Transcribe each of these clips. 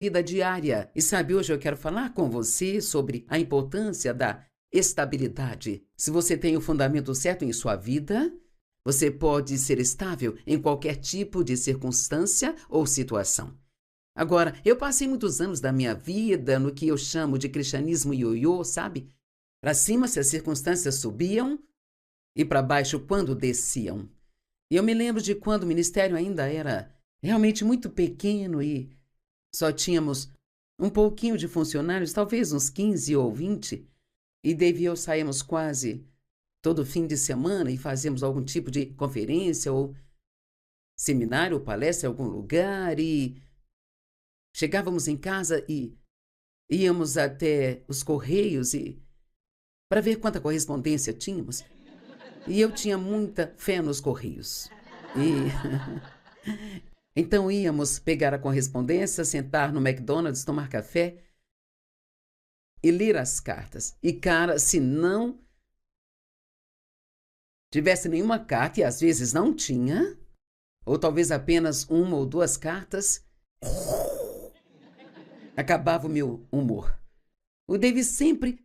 vida diária. E sabe, hoje eu quero falar com você sobre a importância da estabilidade. Se você tem o fundamento certo em sua vida, você pode ser estável em qualquer tipo de circunstância ou situação. Agora, eu passei muitos anos da minha vida no que eu chamo de cristianismo ioiô, sabe? Para cima se as circunstâncias subiam e para baixo quando desciam. E eu me lembro de quando o ministério ainda era realmente muito pequeno e só tínhamos um pouquinho de funcionários, talvez uns 15 ou 20, e Dave e eu saímos quase todo fim de semana e fazíamos algum tipo de conferência ou seminário ou palestra em algum lugar e chegávamos em casa e íamos até os correios e para ver quanta correspondência tínhamos. E eu tinha muita fé nos correios. E então íamos pegar a correspondência, sentar no McDonald's, tomar café e ler as cartas. E, cara, se não tivesse nenhuma carta, e às vezes não tinha, ou talvez apenas uma ou duas cartas, acabava o meu humor. O David sempre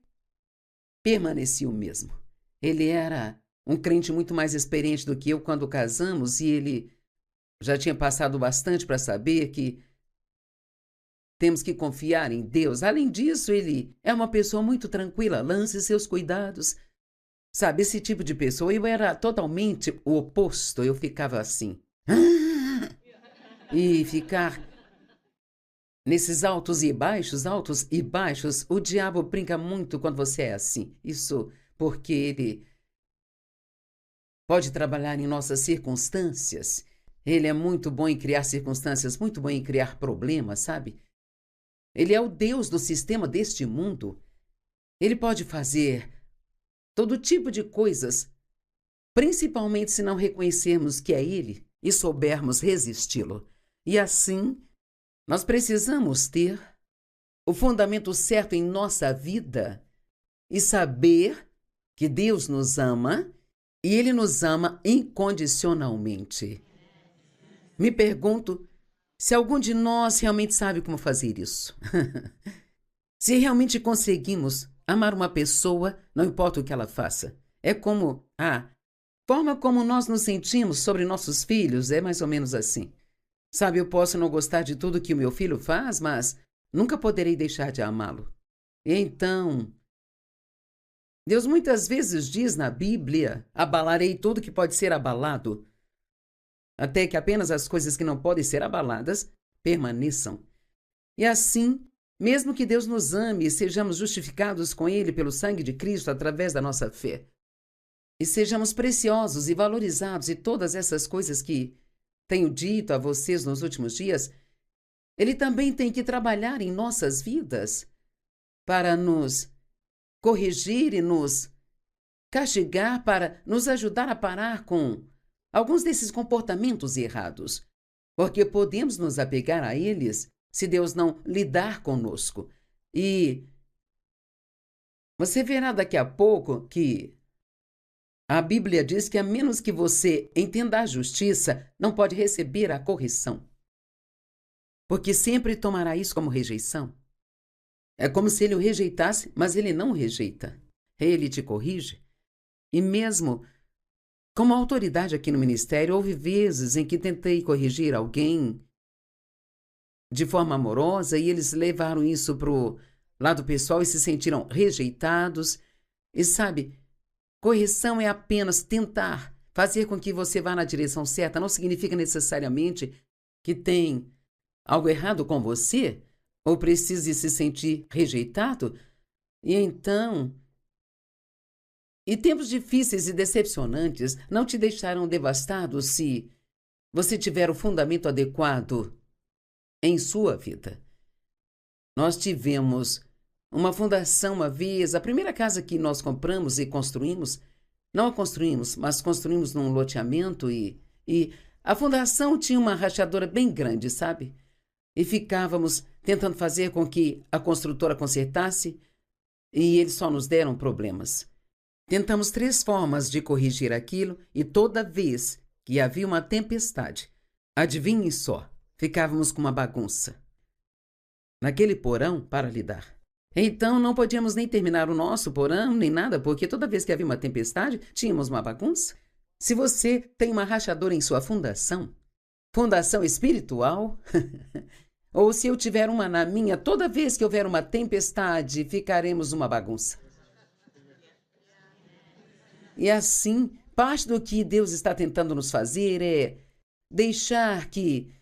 permanecia o mesmo. Ele era um crente muito mais experiente do que eu quando casamos e ele já tinha passado bastante para saber que temos que confiar em Deus. Além disso, ele é uma pessoa muito tranquila, lance seus cuidados. Sabe, esse tipo de pessoa, eu era totalmente o oposto. Eu ficava assim. E ficar nesses altos e baixos, o diabo brinca muito quando você é assim. Isso porque ele pode trabalhar em nossas circunstâncias. Ele é muito bom em criar circunstâncias, muito bom em criar problemas, sabe? Ele é o Deus do sistema deste mundo. Ele pode fazer todo tipo de coisas, principalmente se não reconhecermos que é Ele e soubermos resisti-lo. E assim, nós precisamos ter o fundamento certo em nossa vida e saber que Deus nos ama e Ele nos ama incondicionalmente. Me pergunto se algum de nós realmente sabe como fazer isso. Se realmente conseguimos amar uma pessoa, não importa o que ela faça. É como a forma como nós nos sentimos sobre nossos filhos, é mais ou menos assim. Sabe, eu posso não gostar de tudo que o meu filho faz, mas nunca poderei deixar de amá-lo. E então, Deus muitas vezes diz na Bíblia: abalarei tudo que pode ser abalado, até que apenas as coisas que não podem ser abaladas permaneçam. E assim, mesmo que Deus nos ame e sejamos justificados com Ele pelo sangue de Cristo através da nossa fé, e sejamos preciosos e valorizados e todas essas coisas que tenho dito a vocês nos últimos dias, Ele também tem que trabalhar em nossas vidas para nos corrigir e nos castigar, para nos ajudar a parar com alguns desses comportamentos errados, porque podemos nos apegar a eles se Deus não lidar conosco. E você verá daqui a pouco que a Bíblia diz que a menos que você entenda a justiça, não pode receber a correção, porque sempre tomará isso como rejeição. É como se ele o rejeitasse, mas ele não o rejeita. Ele te corrige. E mesmo como autoridade aqui no ministério, houve vezes em que tentei corrigir alguém de forma amorosa e eles levaram isso para o lado pessoal e se sentiram rejeitados. E sabe, correção é apenas tentar fazer com que você vá na direção certa. Não significa necessariamente que tem algo errado com você ou precise se sentir rejeitado. E então, e tempos difíceis e decepcionantes não te deixarão devastado se você tiver o fundamento adequado em sua vida. Nós tivemos uma fundação uma vez, a primeira casa que nós compramos e construímos, não a construímos, mas construímos num loteamento e a fundação tinha uma rachadura bem grande, sabe? E ficávamos tentando fazer com que a construtora consertasse e eles só nos deram problemas. Tentamos 3 formas de corrigir aquilo e toda vez que havia uma tempestade, adivinhem só, ficávamos com uma bagunça. naquele porão para lidar. Então não podíamos nem terminar o nosso porão, nem nada, porque toda vez que havia uma tempestade, tínhamos uma bagunça. Se você tem uma rachadura em sua fundação espiritual, ou se eu tiver uma na minha, toda vez que houver uma tempestade, ficaremos uma bagunça. E assim, parte do que Deus está tentando nos fazer é deixar que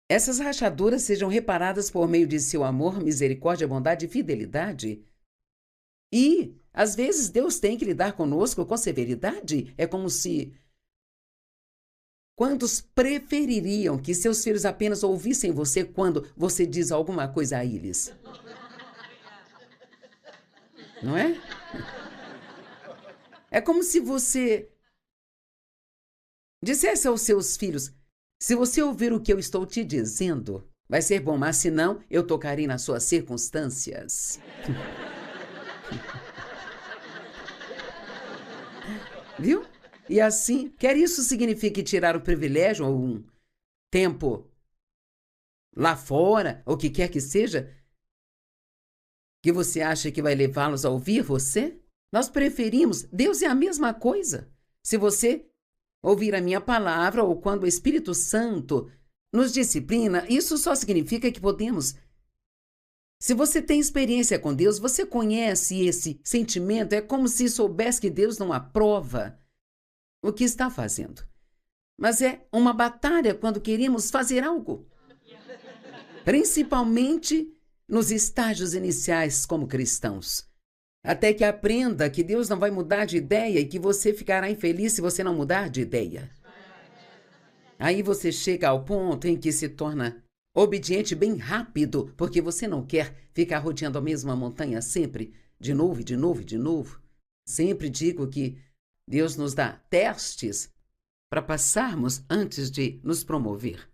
essas rachaduras sejam reparadas por meio de seu amor, misericórdia, bondade e fidelidade. E, às vezes, Deus tem que lidar conosco com severidade. É como se... Quantos prefeririam que seus filhos apenas ouvissem você quando você diz alguma coisa a eles? Não é? É como se você dissesse aos seus filhos: se você ouvir o que eu estou te dizendo, vai ser bom, mas se não, eu tocarei nas suas circunstâncias. Viu? E assim, quer isso signifique tirar o privilégio ou um tempo lá fora, ou o que quer que seja, que você acha que vai levá-los a ouvir você? Nós preferimos. Deus é a mesma coisa. Se você ouvir a minha palavra ou quando o Espírito Santo nos disciplina, isso só significa que podemos. Se você tem experiência com Deus, você conhece esse sentimento, é como se soubesse que Deus não aprova o que está fazendo. Mas é uma batalha quando queremos fazer algo. Principalmente nos estágios iniciais como cristãos. Até que aprenda que Deus não vai mudar de ideia e que você ficará infeliz se você não mudar de ideia. Aí você chega ao ponto em que se torna obediente bem rápido, porque você não quer ficar rodeando a mesma montanha sempre, de novo, de novo, de novo. Sempre digo que Deus nos dá testes para passarmos antes de nos promover.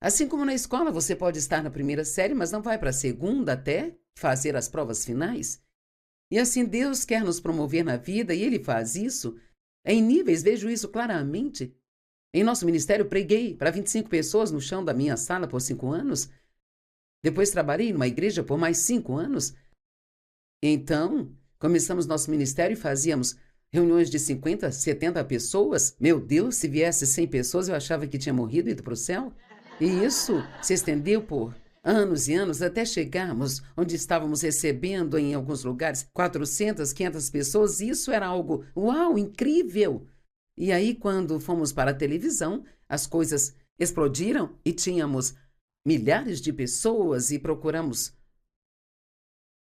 Assim como na escola você pode estar na primeira série, mas não vai para a segunda até fazer as provas finais. E assim Deus quer nos promover na vida e Ele faz isso em níveis, vejo isso claramente. Em nosso ministério, preguei para 25 pessoas no chão da minha sala por 5 anos. Depois trabalhei numa igreja por mais 5 anos. Então, começamos nosso ministério e fazíamos reuniões de 50, 70 pessoas. Meu Deus, se viesse 100 pessoas, eu achava que tinha morrido e ido para o céu. E isso se estendeu por anos e anos, até chegarmos onde estávamos recebendo em alguns lugares 400, 500 pessoas. Isso era algo, uau, incrível! E aí, quando fomos para a televisão, as coisas explodiram e tínhamos milhares de pessoas e procuramos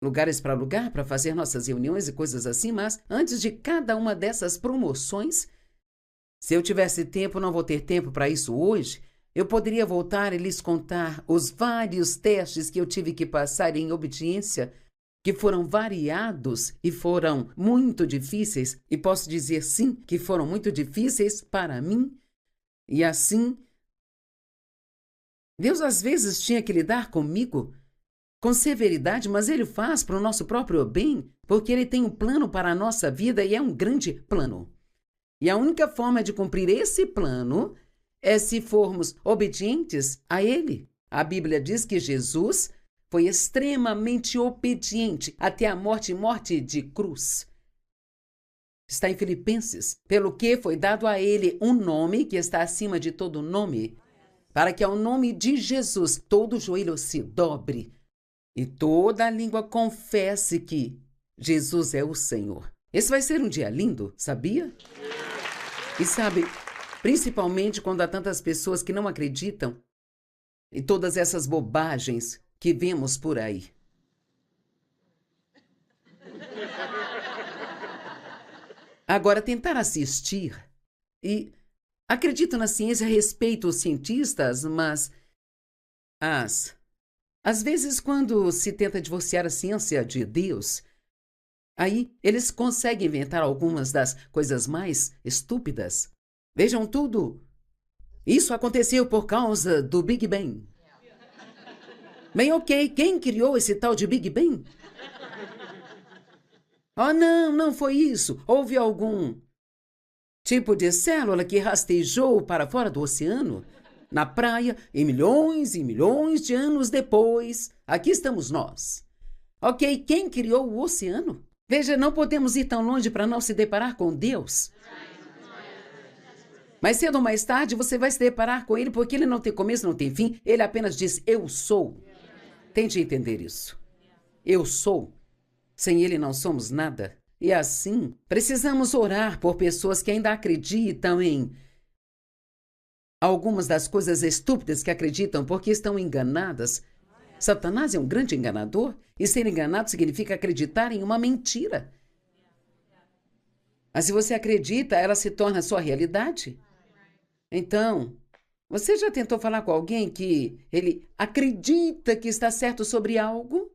lugares para alugar, para fazer nossas reuniões e coisas assim, mas antes de cada uma dessas promoções, se eu tivesse tempo, não vou ter tempo para isso hoje, eu poderia voltar e lhes contar os vários testes que eu tive que passar em obediência, que foram variados e foram muito difíceis, e posso dizer sim, que foram muito difíceis para mim. E assim, Deus às vezes tinha que lidar comigo com severidade, mas Ele faz para o nosso próprio bem, porque Ele tem um plano para a nossa vida e é um grande plano. E a única forma de cumprir esse plano é se formos obedientes a Ele. A Bíblia diz que Jesus foi extremamente obediente até a morte e morte de cruz. Está em Filipenses. Pelo que foi dado a Ele um nome que está acima de todo nome, para que ao nome de Jesus todo joelho se dobre e toda a língua confesse que Jesus é o Senhor. Esse vai ser um dia lindo, sabia? E sabe, principalmente quando há tantas pessoas que não acreditam em todas essas bobagens que vemos por aí. Agora, tentar assistir, e acredito na ciência, respeito os cientistas, mas às vezes quando se tenta divorciar a ciência de Deus, aí eles conseguem inventar algumas das coisas mais estúpidas. Vejam tudo. Isso aconteceu por causa do Big Bang. Bem, ok, quem criou esse tal de Big Bang? Oh, não foi isso. Houve algum tipo de célula que rastejou para fora do oceano? na praia, e milhões de anos depois, aqui estamos nós. Ok, quem criou o oceano? Veja, não podemos ir tão longe para não se deparar com Deus. Mas cedo ou mais tarde você vai se deparar com ele, porque ele não tem começo, não tem fim. Ele apenas diz, eu sou. Tente entender isso. Eu sou. Sem ele não somos nada. E assim, precisamos orar por pessoas que ainda acreditam em algumas das coisas estúpidas que acreditam porque estão enganadas. Satanás é um grande enganador, e ser enganado significa acreditar em uma mentira. Mas se você acredita, ela se torna sua realidade. Então, você já tentou falar com alguém que ele acredita que está certo sobre algo?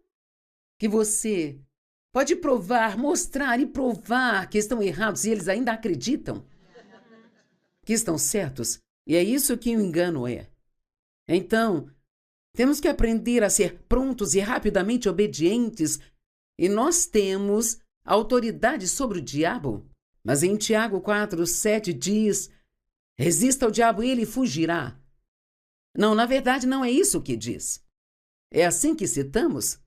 Que você pode provar, mostrar e provar que estão errados e eles ainda acreditam que estão certos? E é isso que o engano é. Então, temos que aprender a ser prontos e rapidamente obedientes. E nós temos autoridade sobre o diabo. Mas em Tiago 4:7 diz, resista ao diabo e ele fugirá. Não, na verdade não é isso que diz. É assim que citamos.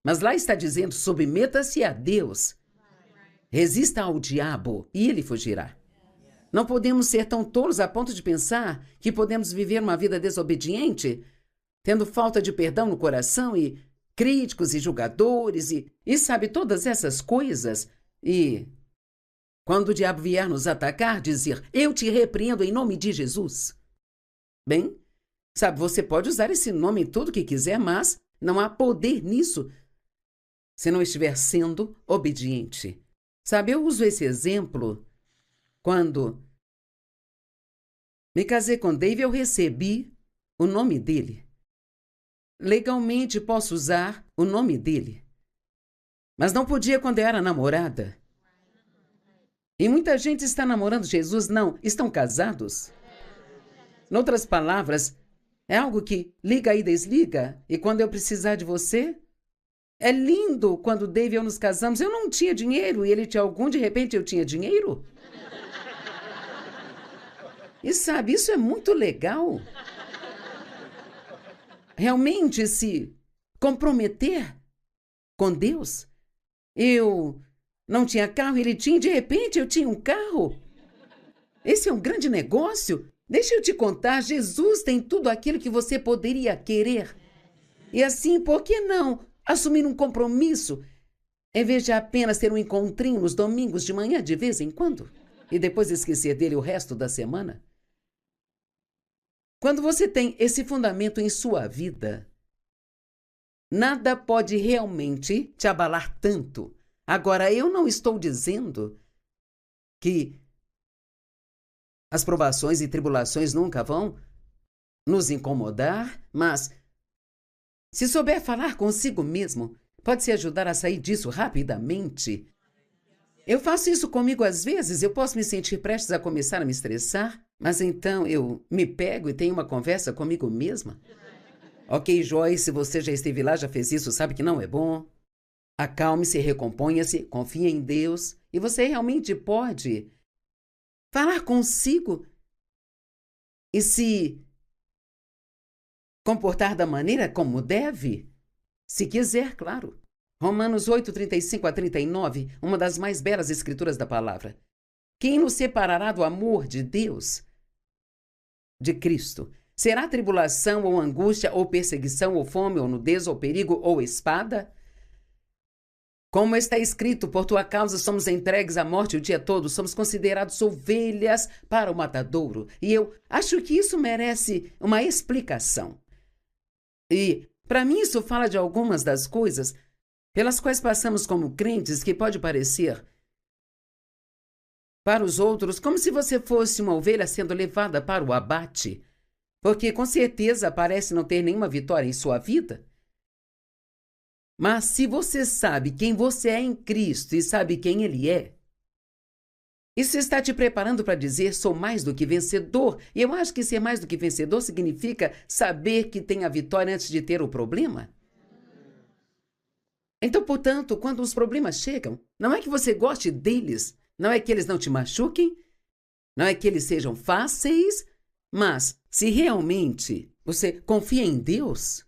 Mas lá está dizendo, submeta-se a Deus. Resista ao diabo e ele fugirá. Não podemos ser tão tolos a ponto de pensar que podemos viver uma vida desobediente, tendo falta de perdão no coração e críticos e julgadores e sabe, todas essas coisas. E quando o diabo vier nos atacar, dizer, eu te repreendo em nome de Jesus. Bem, sabe, você pode usar esse nome em tudo que quiser, mas não há poder nisso se não estiver sendo obediente. Sabe, eu uso esse exemplo quando me casei com Dave, eu recebi o nome dele. Legalmente posso usar o nome dele. Mas não podia quando eu era namorada. E muita gente está namorando Jesus, não, estão casados. Em outras palavras, é algo que liga e desliga. E quando eu precisar de você, é lindo quando Dave e eu nos casamos. Eu não tinha dinheiro e ele tinha algum, de repente eu tinha dinheiro. E sabe, isso é muito legal. Realmente se comprometer com Deus. Eu não tinha carro, ele tinha, de repente eu tinha um carro. Esse é um grande negócio. Deixa eu te contar, Jesus tem tudo aquilo que você poderia querer. E assim, por que não assumir um compromisso, em vez de apenas ter um encontrinho nos domingos de manhã de vez em quando, e depois esquecer dele o resto da semana? Quando você tem esse fundamento em sua vida, nada pode realmente te abalar tanto. Agora, eu não estou dizendo que as provações e tribulações nunca vão nos incomodar, mas se souber falar consigo mesmo, pode se ajudar a sair disso rapidamente. Eu faço isso comigo às vezes, eu posso me sentir prestes a começar a me estressar, mas então eu me pego e tenho uma conversa comigo mesma. Ok, Joyce, se você já esteve lá, já fez isso, sabe que não é bom. Acalme-se, recomponha-se, confie em Deus e você realmente pode falar consigo e se comportar da maneira como deve, se quiser, claro. Romanos 8:35-39, uma das mais belas escrituras da palavra. Quem nos separará do amor de Deus, de Cristo? Será tribulação ou angústia ou perseguição ou fome ou nudez ou perigo ou espada? Como está escrito, por tua causa somos entregues à morte o dia todo, somos considerados ovelhas para o matadouro. E eu acho que isso merece uma explicação. E, para mim, isso fala de algumas das coisas pelas quais passamos como crentes, que pode parecer para os outros como se você fosse uma ovelha sendo levada para o abate, porque com certeza parece não ter nenhuma vitória em sua vida. Mas se você sabe quem você é em Cristo e sabe quem Ele é, isso está te preparando para dizer, sou mais do que vencedor. E eu acho que ser mais do que vencedor significa saber que tem a vitória antes de ter o problema. Então, portanto, quando os problemas chegam, não é que você goste deles, não é que eles não te machuquem, não é que eles sejam fáceis, Mas, se realmente você confia em Deus,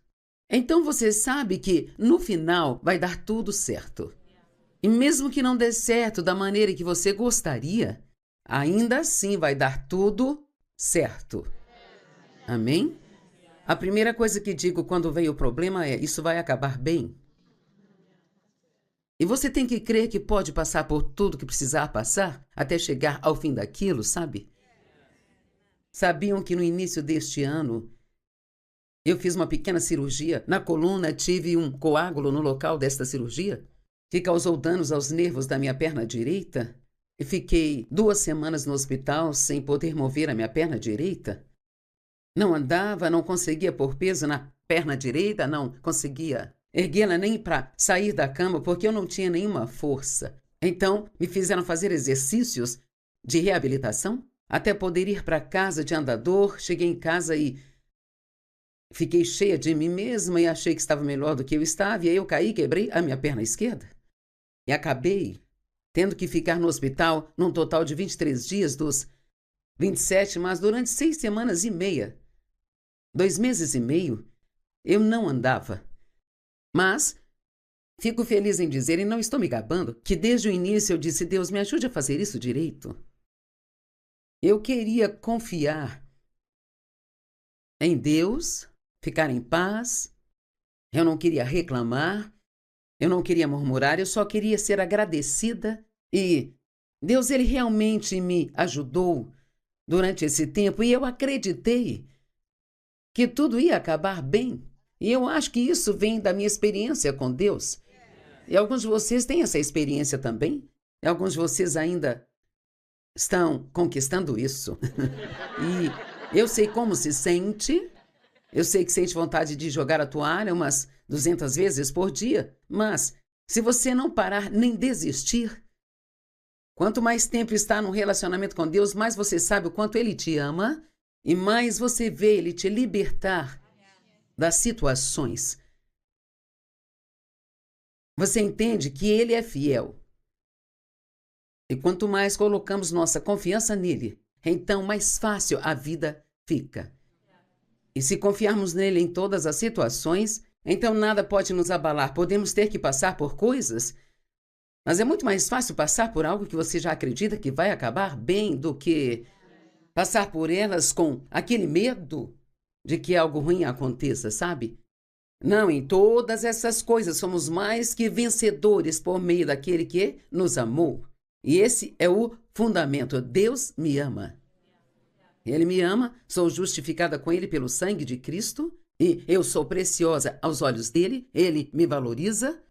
então você sabe que no final vai dar tudo certo. E mesmo que não dê certo da maneira que você gostaria, ainda assim vai dar tudo certo. Amém? A primeira coisa que digo quando vem o problema é: isso vai acabar bem. E você tem que crer que pode passar por tudo que precisar passar até chegar ao fim daquilo, sabe? Sabiam que no início deste ano eu fiz uma pequena cirurgia na coluna, tive um coágulo no local desta cirurgia, que causou danos aos nervos da minha perna direita, e fiquei 2 semanas no hospital sem poder mover a minha perna direita. Não andava, não conseguia pôr peso na perna direita, não conseguia erguê-la nem para sair da cama, porque eu não tinha nenhuma força. Então, me fizeram fazer exercícios de reabilitação até poder ir para casa de andador. Cheguei em casa e fiquei cheia de mim mesma e achei que estava melhor do que eu estava, e aí eu caí e quebrei a minha perna esquerda. E acabei tendo que ficar no hospital num total de 23 dias dos 27, mas durante 6 semanas e meia, 2 meses e meio, eu não andava. Mas fico feliz em dizer, e não estou me gabando, que desde o início eu disse: Deus, me ajude a fazer isso direito. Eu queria confiar em Deus, ficar em paz. Eu não queria reclamar, eu não queria murmurar, eu só queria ser agradecida. E Deus, Ele realmente me ajudou durante esse tempo, e eu acreditei que tudo ia acabar bem. E eu acho que isso vem da minha experiência com Deus. E alguns de vocês têm essa experiência também. E alguns de vocês ainda estão conquistando isso. E eu sei como se sente. Eu sei que sente vontade de jogar a toalha umas 200 vezes por dia. Mas, se você não parar nem desistir, quanto mais tempo está num relacionamento com Deus, mais você sabe o quanto Ele te ama e mais você vê Ele te libertar das situações. Você entende que Ele é fiel. E quanto mais colocamos nossa confiança nele, então mais fácil a vida fica. E se confiarmos nele em todas as situações, então nada pode nos abalar. Podemos ter que passar por coisas, mas é muito mais fácil passar por algo que você já acredita que vai acabar bem do que passar por elas com aquele medo de que algo ruim aconteça, sabe? Não, em todas essas coisas somos mais que vencedores por meio daquele que nos amou. E esse é o fundamento. Deus me ama. Ele me ama, sou justificada com Ele pelo sangue de Cristo, e eu sou preciosa aos olhos dele, Ele me valoriza,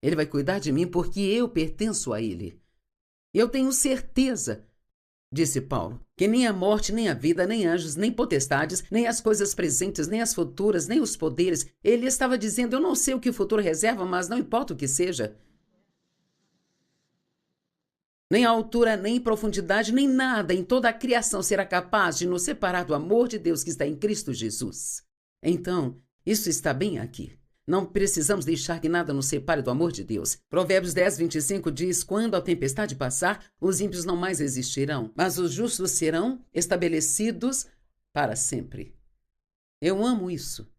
Ele vai cuidar de mim porque eu pertenço a Ele. Eu tenho certeza, disse Paulo, que nem a morte, nem a vida, nem anjos, nem potestades, nem as coisas presentes, nem as futuras, nem os poderes. Ele estava dizendo: eu não sei o que o futuro reserva, mas não importa o que seja. Nem a altura, nem profundidade, nem nada em toda a criação será capaz de nos separar do amor de Deus que está em Cristo Jesus. Então, isso está bem aqui. Não precisamos deixar que nada nos separe do amor de Deus. Provérbios 10, 25 diz: quando a tempestade passar, os ímpios não mais existirão, mas os justos serão estabelecidos para sempre. Eu amo isso.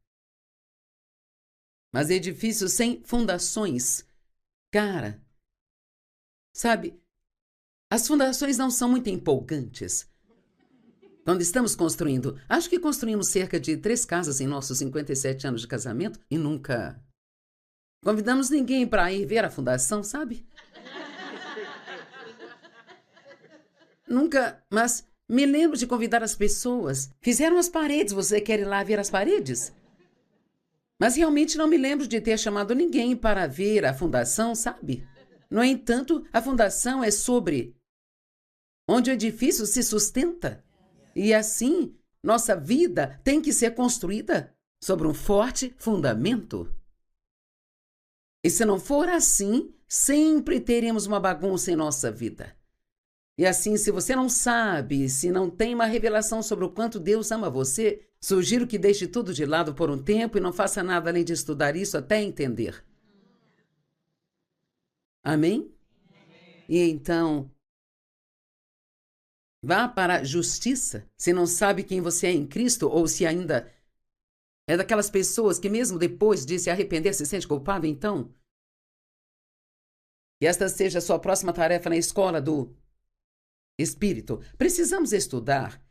Mas edifícios sem fundações, cara, sabe, as fundações não são muito empolgantes. Quando estamos construindo, acho que construímos cerca de 3 casas em nossos 57 anos de casamento e nunca convidamos ninguém para ir ver a fundação, sabe? Nunca, mas me lembro de convidar as pessoas. Fizeram as paredes, você quer ir lá ver as paredes? Mas realmente não me lembro de ter chamado ninguém para ver a fundação, sabe? No entanto, a fundação é sobre onde o edifício se sustenta. E assim, nossa vida tem que ser construída sobre um forte fundamento. E se não for assim, sempre teremos uma bagunça em nossa vida. E assim, se você não sabe, se não tem uma revelação sobre o quanto Deus ama você, sugiro que deixe tudo de lado por um tempo e não faça nada além de estudar isso até entender. Amém? E então, Vá para a justiça, se não sabe quem você é em Cristo, ou se ainda é daquelas pessoas que mesmo depois de se arrepender se sente culpado, então que esta seja a sua próxima tarefa na escola do Espírito. Precisamos estudar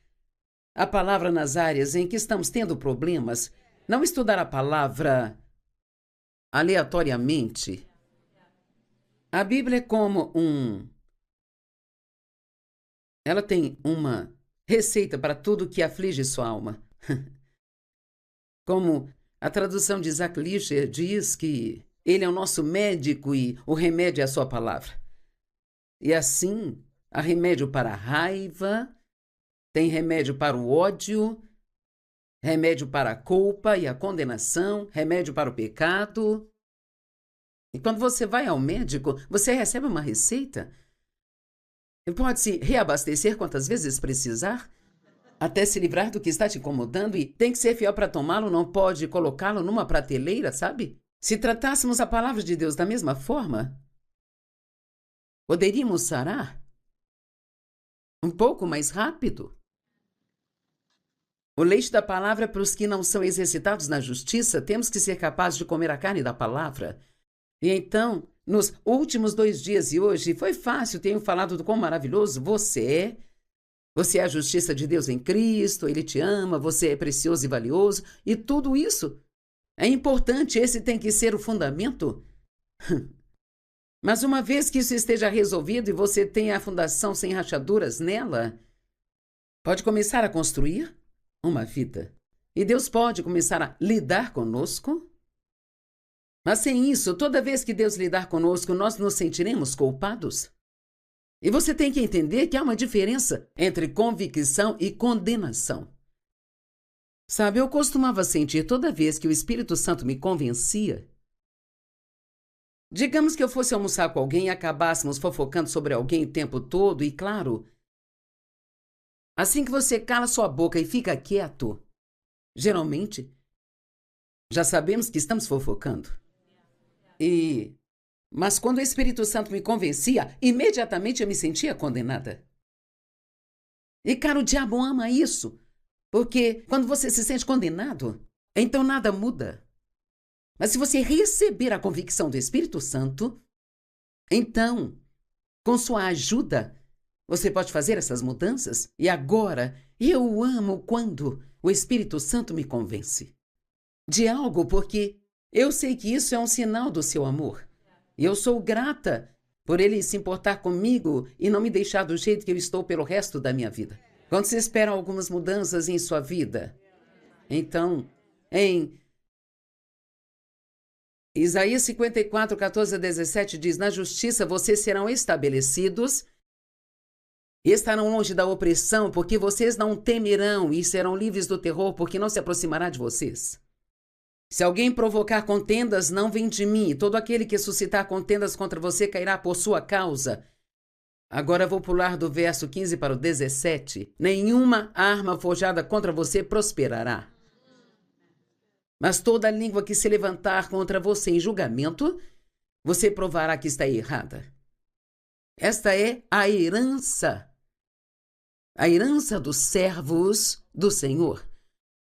a palavra nas áreas em que estamos tendo problemas, não estudar a palavra aleatoriamente. A Bíblia é como ela tem uma receita para tudo que aflige sua alma. Como a tradução de Isaac Lischer diz que ele é o nosso médico e o remédio é a sua palavra. E assim, há remédio para a raiva, tem remédio para o ódio, remédio para a culpa e a condenação, remédio para o pecado. E quando você vai ao médico, você recebe uma receita. E pode se reabastecer quantas vezes precisar, até se livrar do que está te incomodando, e tem que ser fiel para tomá-lo, não pode colocá-lo numa prateleira, sabe? Se tratássemos a palavra de Deus da mesma forma, poderíamos sarar um pouco mais rápido. O leite da palavra é para os que não são exercitados na justiça. Temos que ser capazes de comer a carne da palavra. E então, nos últimos 2 dias e hoje, foi fácil, tenho falado do quão maravilhoso você é. Você é a justiça de Deus em Cristo, Ele te ama, você é precioso e valioso. E tudo isso é importante, esse tem que ser o fundamento. Mas uma vez que isso esteja resolvido e você tenha a fundação sem rachaduras nela, pode começar a construir uma vida. E Deus pode começar a lidar conosco. Mas sem isso, toda vez que Deus lidar conosco, nós nos sentiremos culpados. E você tem que entender que há uma diferença entre convicção e condenação. Sabe, eu costumava sentir toda vez que o Espírito Santo me convencia. Digamos que eu fosse almoçar com alguém e acabássemos fofocando sobre alguém o tempo todo, e claro, assim que você cala sua boca e fica quieto, geralmente, já sabemos que estamos fofocando. Mas quando o Espírito Santo me convencia, imediatamente eu me sentia condenada. E, cara, o diabo ama isso. Porque quando você se sente condenado, então nada muda. Mas se você receber a convicção do Espírito Santo, então, com sua ajuda, você pode fazer essas mudanças. E agora, eu amo quando o Espírito Santo me convence de algo, porque eu sei que isso é um sinal do seu amor. E eu sou grata por ele se importar comigo e não me deixar do jeito que eu estou pelo resto da minha vida. Quando se esperam algumas mudanças em sua vida, então, em Isaías 54, 14 a 17 diz: na justiça vocês serão estabelecidos e estarão longe da opressão, porque vocês não temerão, e serão livres do terror, porque não se aproximará de vocês. Se alguém provocar contendas, não vem de mim. Todo aquele que suscitar contendas contra você cairá por sua causa. Agora vou pular do verso 15 para o 17. Nenhuma arma forjada contra você prosperará. Mas toda língua que se levantar contra você em julgamento, você provará que está errada. Esta é a herança dos servos do Senhor.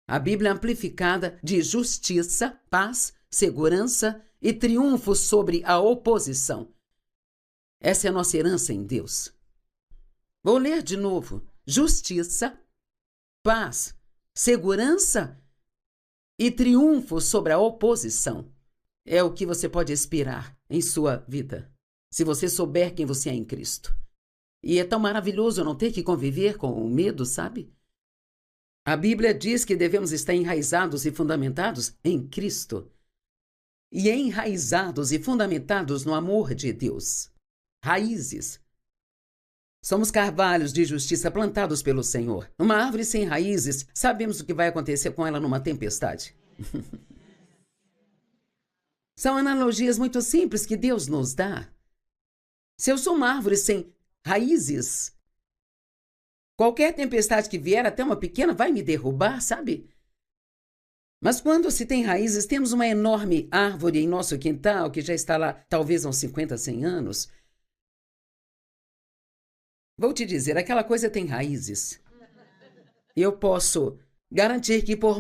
A Bíblia amplificada de justiça, paz, segurança e triunfo sobre a oposição. Essa é a nossa herança em Deus. Vou ler de novo. Justiça, paz, segurança e triunfo sobre a oposição. É o que você pode esperar em sua vida, se você souber quem você é em Cristo. E é tão maravilhoso não ter que conviver com o medo, sabe? A Bíblia diz que devemos estar enraizados e fundamentados em Cristo. E enraizados e fundamentados no amor de Deus. Raízes. Somos carvalhos de justiça plantados pelo Senhor. Uma árvore sem raízes, sabemos o que vai acontecer com ela numa tempestade. São analogias muito simples que Deus nos dá. Se eu sou uma árvore sem raízes, qualquer tempestade que vier, até uma pequena, vai me derrubar, sabe? Mas quando se tem raízes, temos uma enorme árvore em nosso quintal, que já está lá talvez há uns 50, 100 anos. Vou te dizer, aquela coisa tem raízes. Eu posso garantir que por